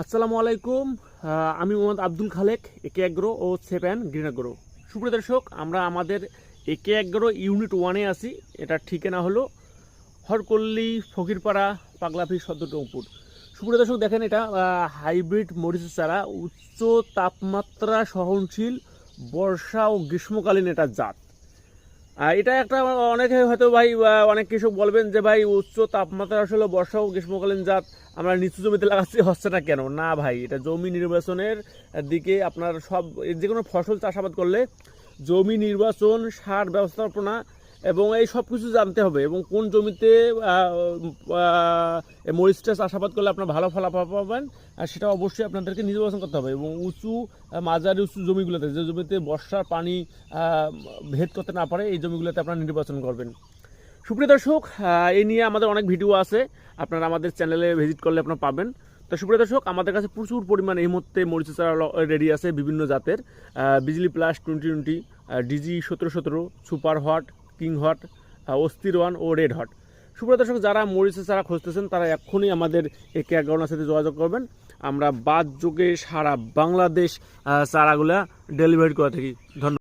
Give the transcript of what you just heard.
আসসালামু আলাইকুম। আমি মোহাম্মদ আব্দুল খালেক, একে এগ্রো ও সেভেন গ্রিন এগ্রো। সুপ্রিয় দর্শক, আমরা আমাদের একে এগ্রো ইউনিট 1-এ আছি। এটার ঠিকানা হলো হরকল্লি, ফকিরপাড়া, পাগলাফি, সদর রংপুর। সুপ্রিয় দর্শক, দেখেন এটা হাইব্রিড মরিচের চারা, উচ্চ তাপমাত্রা সহনশীল, বর্ষা ও গ্রীষ্মকালীন এটা জাত। এটা একটা অনেকে হয়তো ভাই অনেক কৃষক বলবেন যে ভাই উচ্চ তাপমাত্রা আসলে বর্ষা ও গ্রীষ্মকালীন জাত আমরা নিচু জমিতে লাগাচ্ছি, হচ্ছে না কেন? না ভাই, এটা জমি নির্বাচনের দিকে আপনার সব যে কোনো ফসল চাষাবাদ করলে জমি নির্বাচন, সার ব্যবস্থাপনা এবং এই সব কিছু জানতে হবে, এবং কোন জমিতে মরিচটা চাষাবাদ করলে আপনার ভালো ফলাফল পাবেন আর সেটা অবশ্যই আপনাদেরকে নির্বাচন করতে হবে। এবং মাঝারি উঁচু জমিগুলোতে, যে জমিতে বর্ষার পানি ভেদ করতে না পারে, এই জমিগুলোতে আপনারা নির্বাচন করবেন। সুপ্রিয় দর্শক, এই নিয়ে আমাদের অনেক ভিডিও আছে, আপনারা আমাদের চ্যানেলে ভিজিট করলে আপনারা পাবেন। তো সুপ্রিয় দর্শক, আমাদের কাছে প্রচুর পরিমাণে এই মুহূর্তে মরিচের চারা রেডি আছে বিভিন্ন জাতের। Bijli plus 2020, DG 1717, super hot, king hot, অস্থির ওয়ান ও রেড হট। সুপ্রিয় দর্শক, যারা মরিচের চারা খুঁজতেছেন তারা এক্ষুনি আমাদের একে এগ্রোর সাথে যোগাযোগ করবেন। আমরা বাদ যুগে সারা বাংলাদেশ চারাগুলা ডেলিভারি করে থাকি। ধন্যবাদ।